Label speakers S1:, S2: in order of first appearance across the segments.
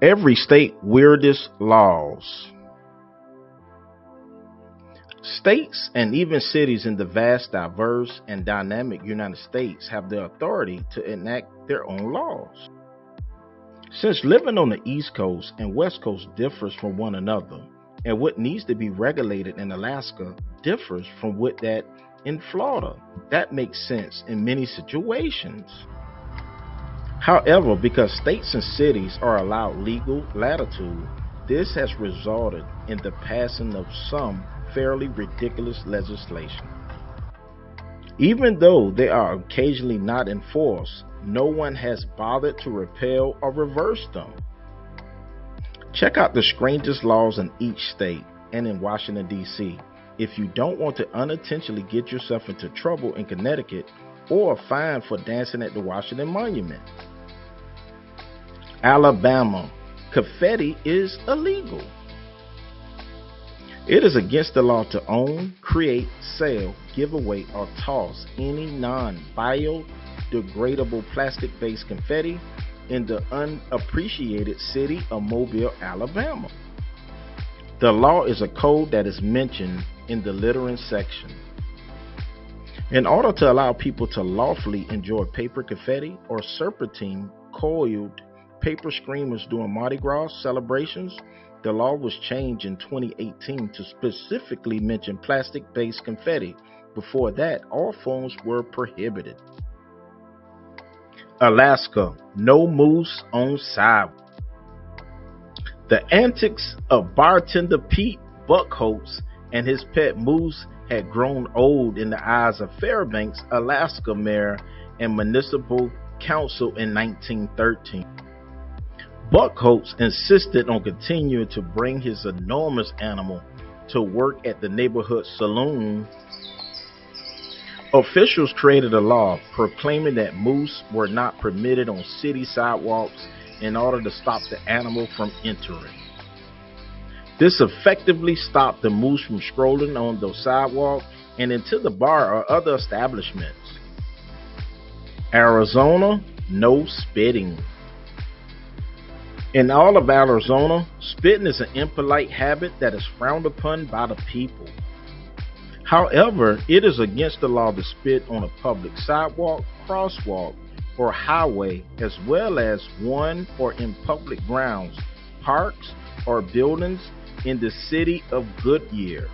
S1: Every state weirdest laws. States and even cities in the vast, diverse, and dynamic United States have the authority to enact their own laws. Since living on the East Coast and West Coast differs from one another, and what needs to be regulated in Alaska differs from what that in Florida, that makes sense in many situations. However, because states and cities are allowed legal latitude, this has resulted in the passing of some fairly ridiculous legislation. Even though they are occasionally not enforced, no one has bothered to repeal or reverse them. Check out the strangest laws in each state and in Washington, D.C. if you don't want to unintentionally get yourself into trouble in Connecticut or fined for dancing at the Washington Monument. Alabama, confetti is illegal. It is against the law to own, create, sell, give away, or toss any non-biodegradable plastic-based confetti in the unappreciated city of Mobile, Alabama. The law is a code that is mentioned in the littering section. In order to allow people to lawfully enjoy paper confetti or serpentine coiled paper streamers during Mardi Gras celebrations, the law was changed in 2018 to specifically mention plastic-based confetti. Before that, all forms were prohibited. Alaska, no moose on sidewalk. The antics of bartender Pete Buckholz and his pet moose had grown old in the eyes of Fairbanks, Alaska mayor and municipal council in 1913. Buckholz insisted on continuing to bring his enormous animal to work at the neighborhood saloon. Officials created a law proclaiming that moose were not permitted on city sidewalks in order to stop the animal from entering. This effectively stopped the moose from strolling on the sidewalk and into the bar or other establishments. Arizona, no spitting. In all of Arizona, spitting is an impolite habit that is frowned upon by the people. However, it is against the law to spit on a public sidewalk, crosswalk, or highway, as well as one or in public grounds, parks, or buildings in the city of Goodyear.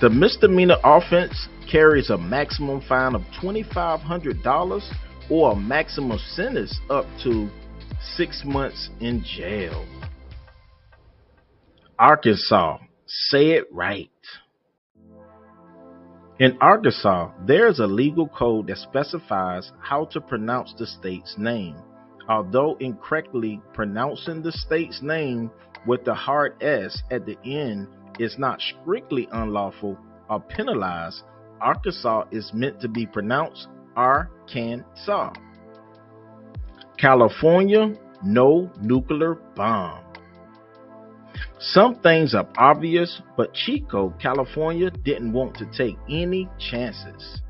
S1: The misdemeanor offense carries a maximum fine of $2,500 or a maximum sentence up to 6 months in jail. Arkansas, say it right. In Arkansas, there is a legal code that specifies how to pronounce the state's name. Although incorrectly pronouncing the state's name with the hard S at the end is not strictly unlawful or penalized, Arkansas is meant to be pronounced Arkansas. California, no nuclear bomb. Some things are obvious, but Chico, California didn't want to take any chances.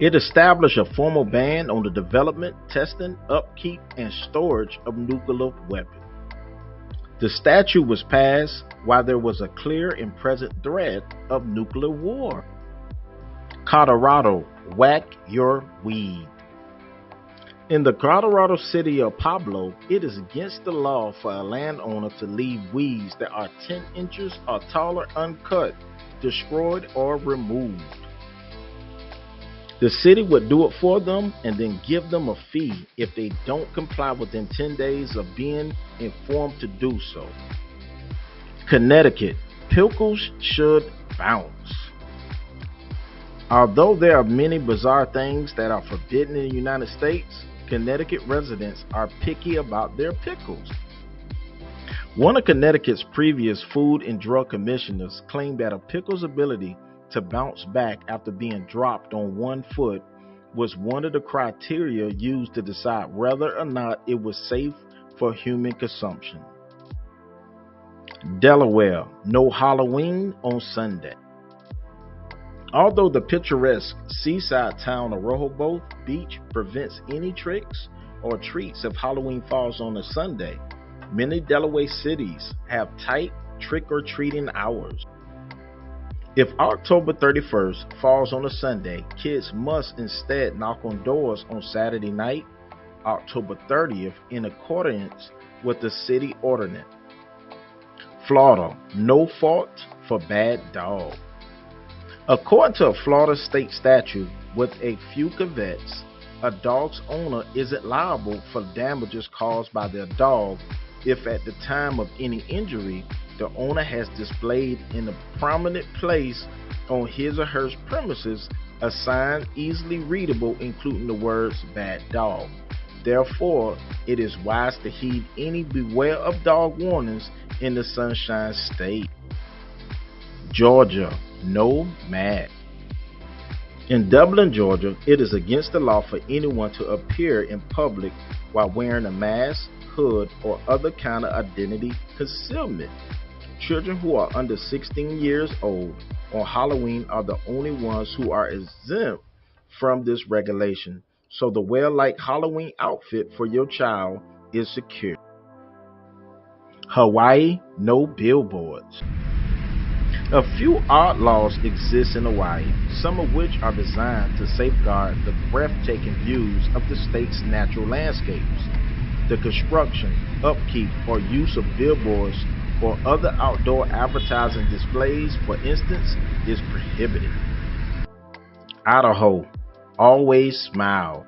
S1: It established a formal ban on the development, testing, upkeep, and storage of nuclear weapons. The statute was passed while there was a clear and present threat of nuclear war. Colorado, whack your weed. In the Colorado city of Pueblo, it is against the law for a landowner to leave weeds that are 10 inches or taller uncut, destroyed, or removed. The city would do it for them and then give them a fee if they don't comply within 10 days of being informed to do so. Connecticut, pickles should bounce. Although there are many bizarre things that are forbidden in the United States, Connecticut residents are picky about their pickles. One of Connecticut's previous Food and Drug Commissioners claimed that a pickle's ability to bounce back after being dropped on one foot was one of the criteria used to decide whether or not it was safe for human consumption. Delaware, no Halloween on Sunday. Although the picturesque seaside town of Rehoboth Beach prevents any tricks or treats if Halloween falls on a Sunday. Many Delaware cities have tight trick-or-treating hours. If October 31st falls on a Sunday, kids must instead knock on doors on Saturday night, October 30th, in accordance with the city ordinance. Florida, no fault for bad dog. According to a Florida state statute, with a few caveats, a dog's owner isn't liable for damages caused by their dog if at the time of any injury, the owner has displayed in a prominent place on his or her premises a sign easily readable including the words bad dog. Therefore, it is wise to heed any beware of dog warnings in the Sunshine State. Georgia, no mat. In Dublin, Georgia, it is against the law for anyone to appear in public while wearing a mask, hood, or other kind of identity concealment. Children who are under 16 years old on Halloween are the only ones who are exempt from this regulation, so the wear-like Halloween outfit for your child is secure. Hawaii, no billboards. A few odd laws exist in Hawaii, some of which are designed to safeguard the breathtaking views of the state's natural landscapes. The construction, upkeep, or use of billboards or other outdoor advertising displays, for instance, is prohibited. Idaho, always smile.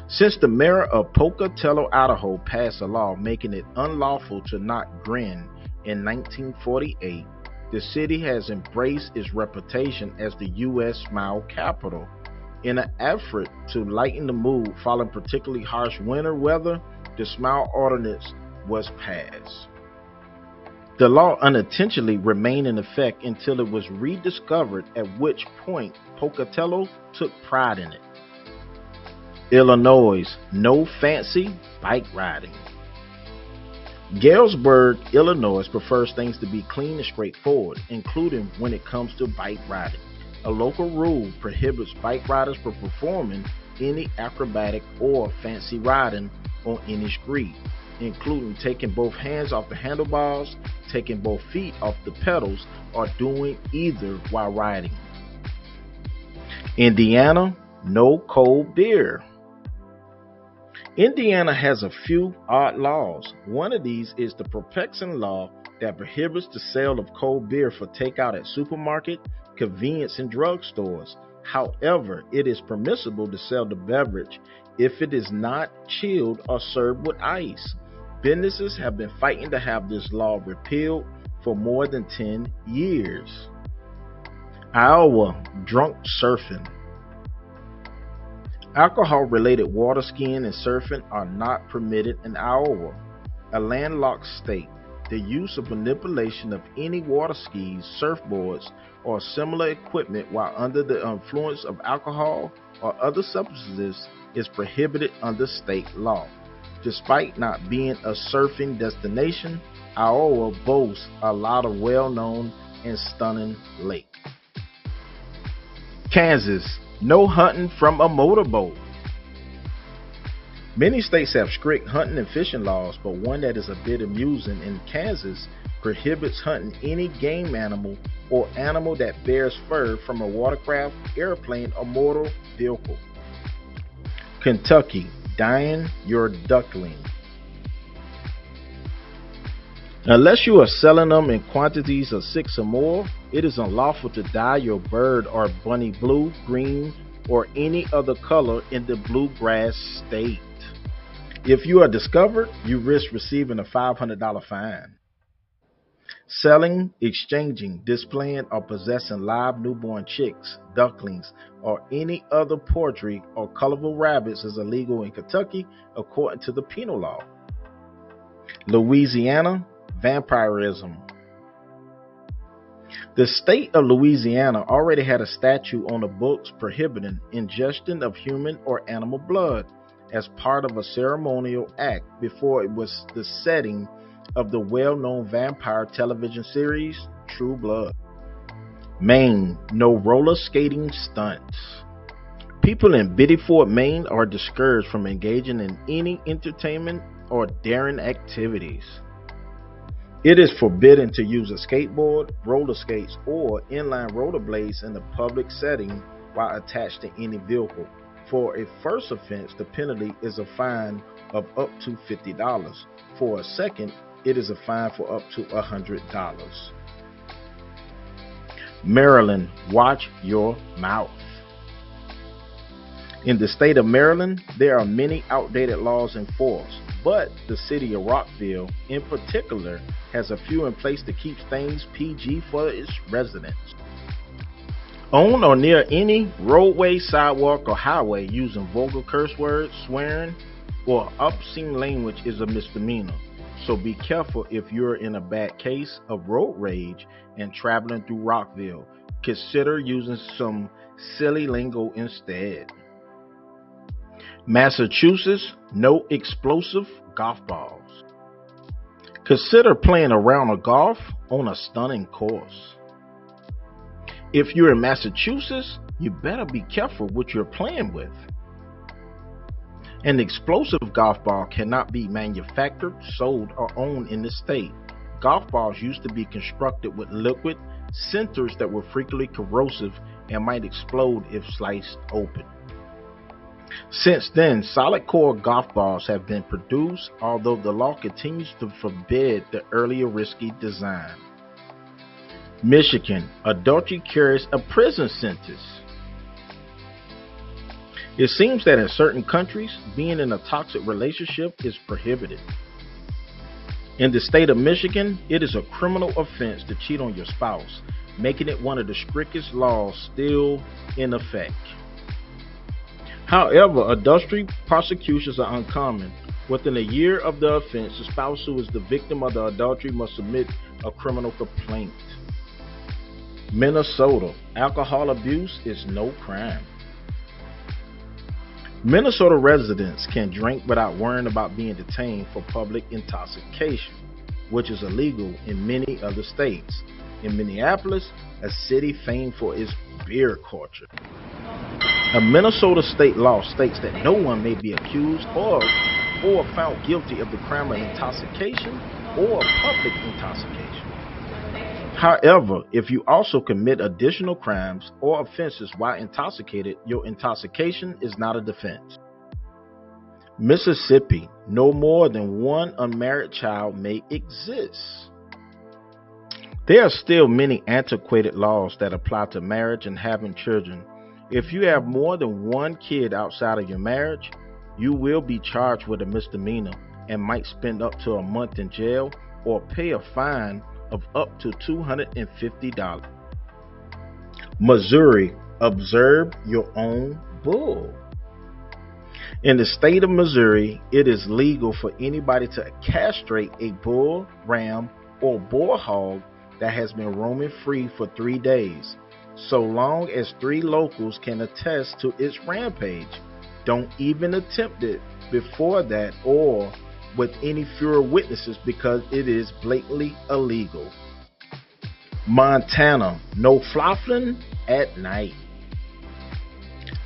S1: Since the mayor of Pocatello, Idaho passed a law making it unlawful to not grin in 1948, the city has embraced its reputation as the U.S. Smile Capital. In an effort to lighten the mood following particularly harsh winter weather, the Smile Ordinance was passed. The law unintentionally remained in effect until it was rediscovered, at which point Pocatello took pride in it. Illinois, no fancy bike riding. Galesburg, Illinois prefers things to be clean and straightforward, including when it comes to bike riding. A local rule prohibits bike riders from performing any acrobatic or fancy riding on any street, including taking both hands off the handlebars, taking both feet off the pedals, or doing either while riding. Indiana, no cold beer. Indiana has a few odd laws. One of these is the perplexing law that prohibits the sale of cold beer for takeout at supermarket, convenience, and drugstores. However, it is permissible to sell the beverage if it is not chilled or served with ice. Businesses have been fighting to have this law repealed for more than 10 years. Iowa, drunk surfing. Alcohol-related water skiing and surfing are not permitted in Iowa, a landlocked state. The use of manipulation of any water skis, surfboards, or similar equipment while under the influence of alcohol or other substances is prohibited under state law. Despite not being a surfing destination, Iowa boasts a lot of well-known and stunning lakes. Kansas, no hunting from a motorboat. Many states have strict hunting and fishing laws, but one that is a bit amusing in Kansas prohibits hunting any game animal or animal that bears fur from a watercraft, airplane, or motor vehicle. Kentucky, dyeing your duckling. Unless you are selling them in quantities of 6 or more, it is unlawful to dye your bird or bunny blue, green, or any other color in the bluegrass state. If you are discovered, you risk receiving a $500 fine. Selling, exchanging, displaying, or possessing live newborn chicks, ducklings, or any other poultry or colorful rabbits is illegal in Kentucky according to the penal law. Louisiana, vampirism. The state of Louisiana already had a statute on the books prohibiting ingestion of human or animal blood as part of a ceremonial act before it was the setting of the well-known vampire television series True Blood. Maine, no roller skating stunts. People in Biddeford, Maine are discouraged from engaging in any entertainment or daring activities. It is forbidden to use a skateboard, roller skates, or inline rollerblades in a public setting while attached to any vehicle. For a first offense, the penalty is a fine of up to $50. For a second, it is a fine for up to $100. Maryland, watch your mouth. In the state of Maryland, there are many outdated laws in force, but the city of Rockville, in particular, has a few in place to keep things PG for its residents. On or near any roadway, sidewalk, or highway using vulgar curse words, swearing, or obscene language is a misdemeanor. So be careful if you're in a bad case of road rage and traveling through Rockville. Consider using some silly lingo instead. Massachusetts, no explosive golf balls. Consider playing a round of golf on a stunning course. If you're in Massachusetts, you better be careful what you're playing with. An explosive golf ball cannot be manufactured, sold, or owned in the state. Golf balls used to be constructed with liquid centers that were frequently corrosive and might explode if sliced open. Since then, solid core golf balls have been produced, although the law continues to forbid the earlier risky design. Michigan, adultery carries a prison sentence. It seems that in certain countries, being in a toxic relationship is prohibited. In the state of Michigan, it is a criminal offense to cheat on your spouse, making it one of the strictest laws still in effect. However, adultery prosecutions are uncommon. Within a year of the offense, the spouse who is the victim of the adultery must submit a criminal complaint. Minnesota, alcohol abuse is no crime. Minnesota residents can drink without worrying about being detained for public intoxication, which is illegal in many other states. In Minneapolis, a city famed for its beer culture, a Minnesota state law states that no one may be accused or found guilty of the crime of intoxication or public intoxication. However, if you also commit additional crimes or offenses while intoxicated, your intoxication is not a defense. Mississippi, no more than one unmarried child may exist. There are still many antiquated laws that apply to marriage and having children. If you have more than one kid outside of your marriage, you will be charged with a misdemeanor and might spend up to a month in jail or pay a fine of up to $250. Missouri, observe your own bull. In the state of Missouri, it is legal for anybody to castrate a bull, ram, or boar hog that has been roaming free for 3 days, so long as 3 locals can attest to its rampage. Don't even attempt it before that or with any fewer witnesses because it is blatantly illegal. Montana, no flopping at night.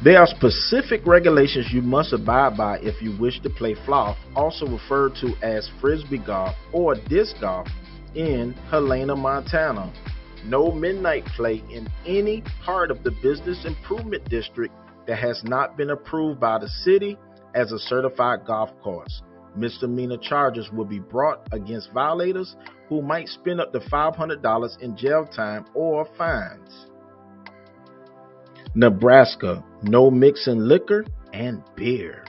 S1: There are specific regulations you must abide by if you wish to play flop, also referred to as frisbee golf or disc golf, in Helena, Montana. No midnight play in any part of the business improvement district that has not been approved by the city as a certified golf course. Misdemeanor charges will be brought against violators who might spend up to $500 in jail time or fines. Nebraska, no mixing liquor and beer.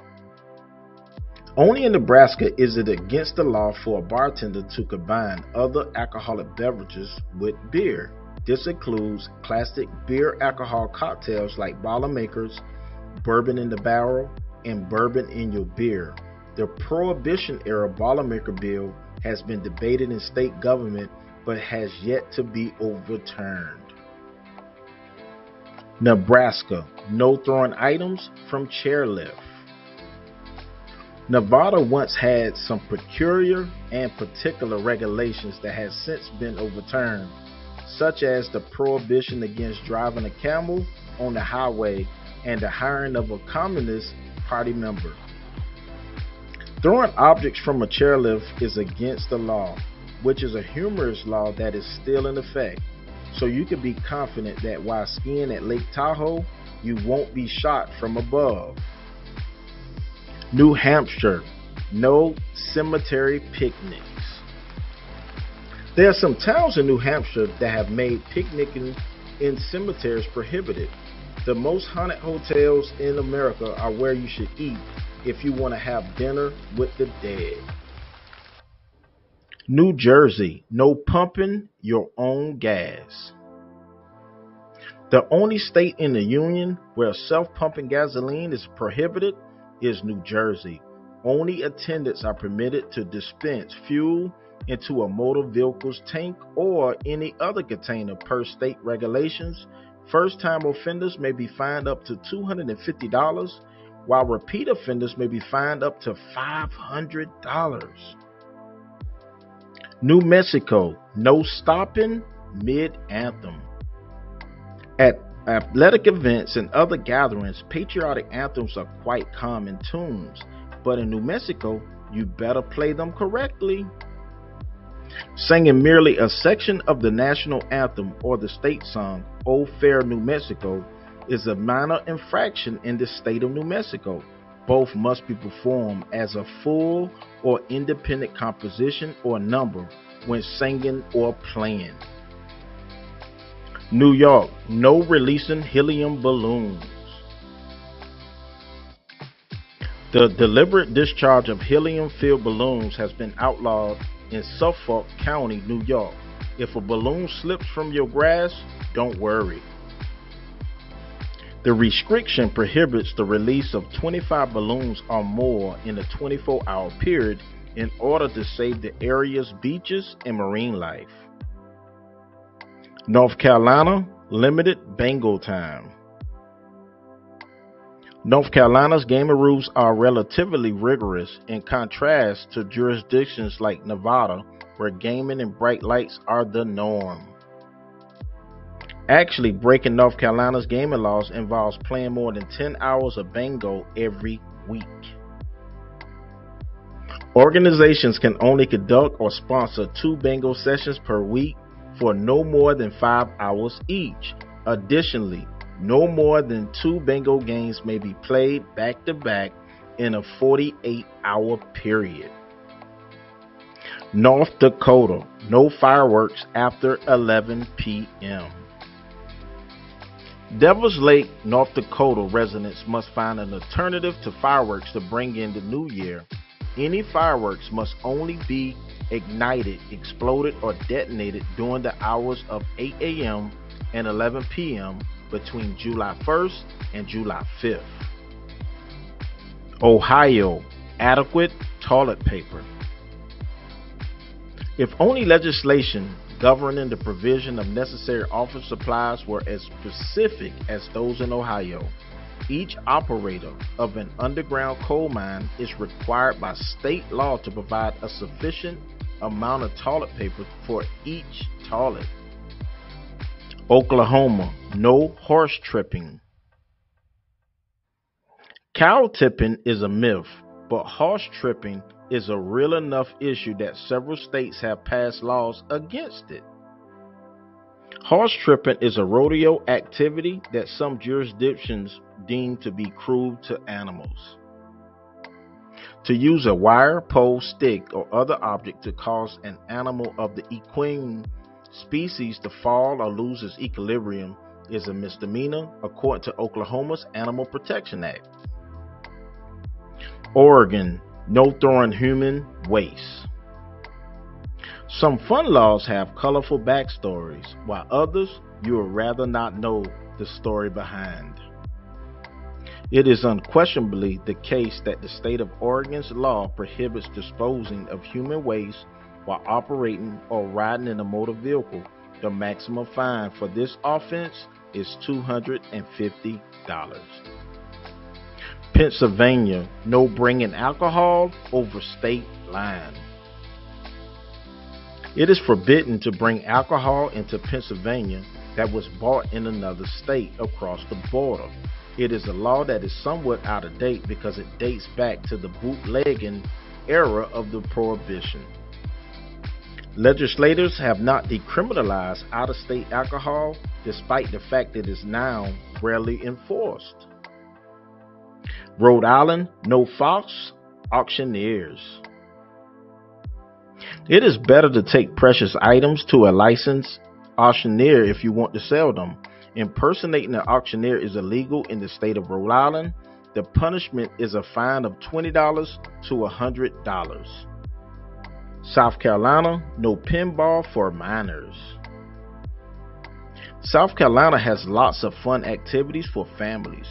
S1: Only in Nebraska is it against the law for a bartender to combine other alcoholic beverages with beer. This includes classic beer alcohol cocktails like Boilermakers, bourbon in the barrel, and bourbon in your beer. The Prohibition-era Boilermaker bill has been debated in state government but has yet to be overturned. Nebraska, no throwing items from chairlift. Nevada once had some peculiar and particular regulations that have since been overturned, such as the prohibition against driving a camel on the highway and the hiring of a Communist Party member. Throwing objects from a chairlift is against the law, which is a humorous law that is still in effect. So you can be confident that while skiing at Lake Tahoe, you won't be shot from above. New Hampshire, no cemetery picnics. There are some towns in New Hampshire that have made picnicking in cemeteries prohibited. The most haunted hotels in America are where you should eat if you want to have dinner with the dead. New Jersey, no pumping your own gas. The only state in the union where self-pumping gasoline is prohibited is New Jersey. Only attendants are permitted to dispense fuel into a motor vehicle's tank or any other container per state regulations. First-time offenders may be fined up to $250, while repeat offenders may be fined up to $500. New Mexico, no stopping mid-anthem. At athletic events and other gatherings, patriotic anthems are quite common tunes, but in New Mexico, you better play them correctly. Singing merely a section of the national anthem or the state song, "O Fair New Mexico," is a minor infraction in the state of New Mexico. Both must be performed as a full or independent composition or number when singing or playing. New York, no releasing helium balloons. The deliberate discharge of helium-filled balloons has been outlawed in Suffolk County, New York. If a balloon slips from your grasp, don't worry. The restriction prohibits the release of 25 balloons or more in a 24-hour period in order to save the area's beaches and marine life. North Carolina, limited bingo time. North Carolina's gaming rules are relatively rigorous in contrast to jurisdictions like Nevada, where gaming and bright lights are the norm. Actually, breaking North Carolina's gaming laws involves playing more than 10 hours of bingo every week. Organizations can only conduct or sponsor 2 bingo sessions per week for no more than 5 hours each. Additionally, no more than 2 bingo games may be played back-to-back in a 48-hour period. North Dakota, no fireworks after 11 p.m. Devil's Lake, North Dakota residents must find an alternative to fireworks to bring in the new year. Any fireworks must only be ignited, exploded, or detonated during the hours of 8 a.m. and 11 p.m. between July 1st and July 5th. Ohio, adequate toilet paper. If only legislation governing the provision of necessary office supplies were as specific as those in Ohio. Each operator of an underground coal mine is required by state law to provide a sufficient amount of toilet paper for each toilet. Oklahoma, no horse tripping. Cow tipping is a myth, but horse tripping is a real enough issue that several states have passed laws against it. Horse tripping is a rodeo activity that some jurisdictions deem to be cruel to animals. To use a wire, pole, stick, or other object to cause an animal of the equine species to fall or lose its equilibrium is a misdemeanor according to Oklahoma's Animal Protection Act. Oregon, no throwing human waste. Some fun laws have colorful backstories, while others you would rather not know the story behind. It is unquestionably the case that the state of Oregon's law prohibits disposing of human waste while operating or riding in a motor vehicle. The maximum fine for this offense is $250. Pennsylvania, no bringing alcohol over state line. It is forbidden to bring alcohol into Pennsylvania that was bought in another state across the border. It is a law that is somewhat out of date because it dates back to the bootlegging era of the Prohibition. Legislators have not decriminalized out-of-state alcohol, despite the fact that it is now rarely enforced. Rhode Island, no false auctioneers. It is better to take precious items to a licensed auctioneer if you want to sell them. Impersonating an auctioneer is illegal in the state of Rhode Island. The punishment is a fine of $20 to $100. South Carolina, no pinball for minors. South Carolina has lots of fun activities for families,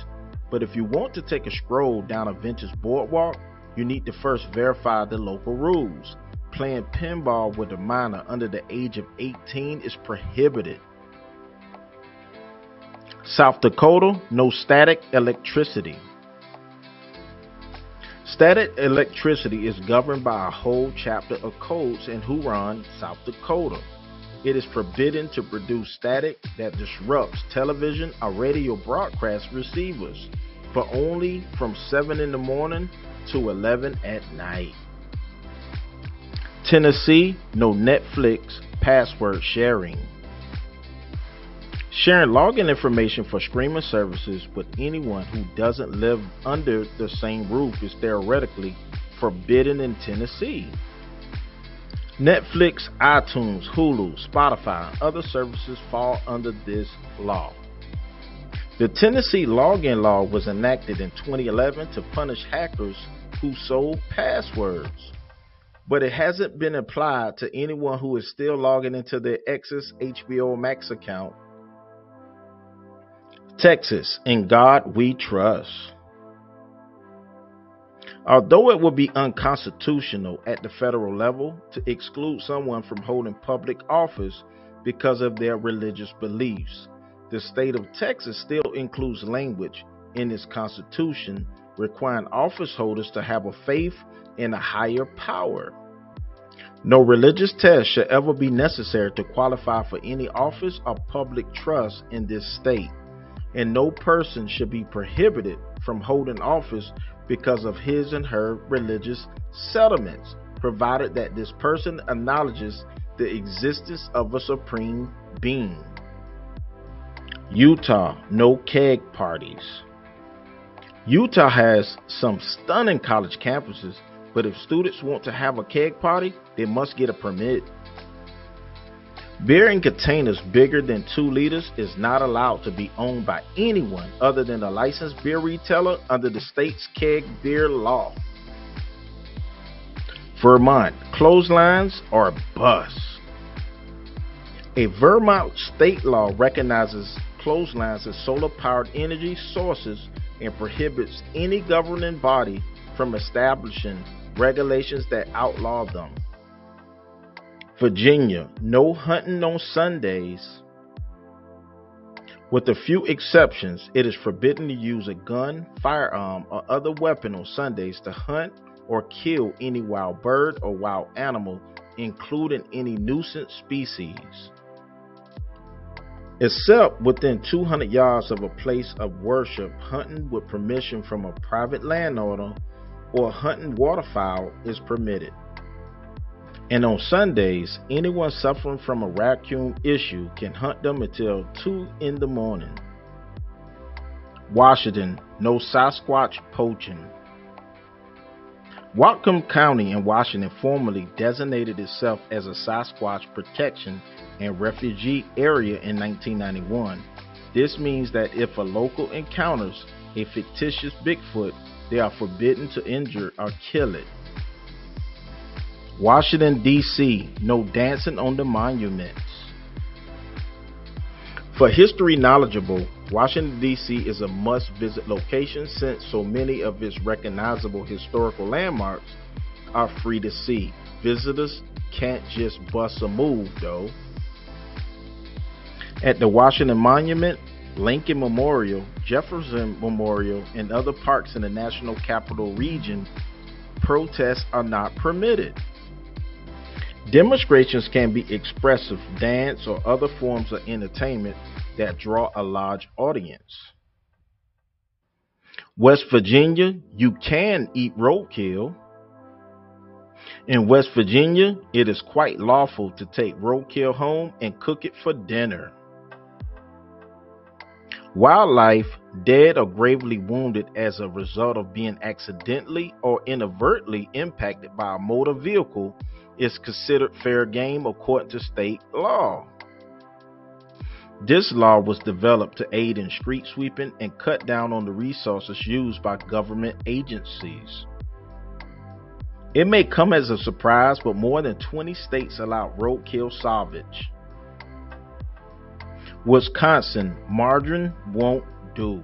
S1: but if you want to take a stroll down a vintage boardwalk, you need to first verify the local rules. Playing pinball with a minor under the age of 18 is prohibited. South Dakota, no static electricity. Static electricity is governed by a whole chapter of codes in Huron, South Dakota. It is forbidden to produce static that disrupts television or radio broadcast receivers for only from 7 in the morning to 11 at night. Tennessee, no Netflix password sharing. Sharing login information for streaming services with anyone who doesn't live under the same roof is theoretically forbidden in Tennessee. Netflix, iTunes, Hulu, Spotify, and other services fall under this law. The Tennessee login law was enacted in 2011 to punish hackers who sold passwords, but it hasn't been applied to anyone who is still logging into their ex's HBO Max account. Texas, in God we trust. Although it would be unconstitutional at the federal level to exclude someone from holding public office because of their religious beliefs, the state of Texas still includes language in its constitution requiring office holders to have a faith in a higher power. No religious test should ever be necessary to qualify for any office or public trust in this state, and no person should be prohibited from holding office because of his and her religious sentiments, provided that this person acknowledges the existence of a supreme being. Utah, no keg parties. Utah has some stunning college campuses, but if students want to have a keg party, they must get a permit. Beer in containers bigger than 2 liters is not allowed to be owned by anyone other than a licensed beer retailer under the state's keg beer law. Vermont, clotheslines or bust. A Vermont state law recognizes clotheslines as solar-powered energy sources and prohibits any governing body from establishing regulations that outlaw them. Virginia, no hunting on Sundays. With a few exceptions, it is forbidden to use a gun, firearm, or other weapon on Sundays to hunt or kill any wild bird or wild animal, including any nuisance species, except within 200 yards of a place of worship. Hunting with permission from a private landowner or hunting waterfowl is permitted. And on Sundays, anyone suffering from a raccoon issue can hunt them until 2 in the morning. Washington, no Sasquatch poaching. Whatcom County in Washington formerly designated itself as a Sasquatch protection and refugee area in 1991. This means that if a local encounters a fictitious Bigfoot, they are forbidden to injure or kill it. Washington, D.C., no dancing on the monuments. For history knowledgeable, Washington, D.C. is a must-visit location since so many of its recognizable historical landmarks are free to see. Visitors can't just bust a move, though. At the Washington Monument, Lincoln Memorial, Jefferson Memorial, and other parks in the National Capital Region, protests are not permitted. Demonstrations can be expressive dance or other forms of entertainment that draw a large audience. West Virginia, you can eat roadkill. In West Virginia, it is quite lawful to take roadkill home and cook it for dinner. Wildlife dead or gravely wounded as a result of being accidentally or inadvertently impacted by a motor vehicle is considered fair game according to state law. This law was developed to aid in street sweeping and cut down on the resources used by government agencies. It may come as a surprise, but more than 20 states allow roadkill salvage. Wisconsin, margarine won't do.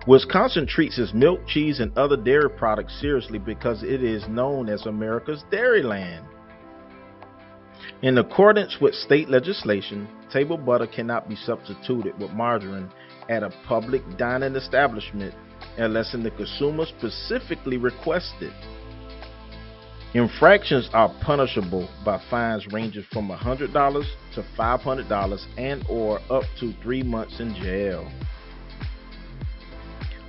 S1: Wisconsin treats its milk, cheese, and other dairy products seriously because it is known as America's Dairyland. In accordance with state legislation, table butter cannot be substituted with margarine at a public dining establishment unless the consumer specifically requests it. Infractions are punishable by fines ranging from $100 to $500 and/or up to 3 months in jail.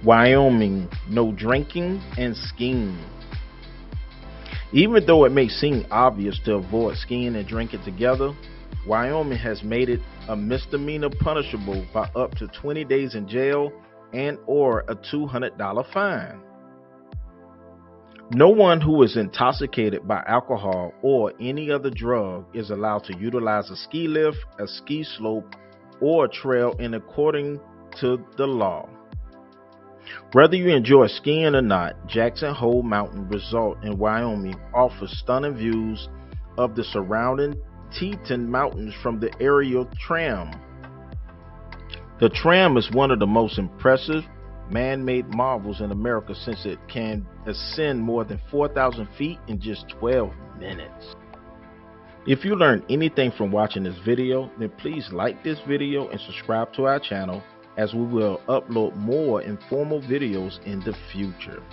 S1: Wyoming, no drinking and skiing. Even though it may seem obvious to avoid skiing and drinking together, Wyoming has made it a misdemeanor punishable by up to 20 days in jail and/or a $200 fine. No one who is intoxicated by alcohol or any other drug is allowed to utilize a ski lift, a ski slope, or a trail in accordance to the law. Whether you enjoy skiing or not, Jackson Hole Mountain Resort in Wyoming offers stunning views of the surrounding Teton Mountains from the aerial tram. The tram is one of the most impressive man-made marvels in America since it can ascend more than 4,000 feet in just 12 minutes. If you learned anything from watching this video, then please like this video and subscribe to our channel, as we will upload more informal videos in the future.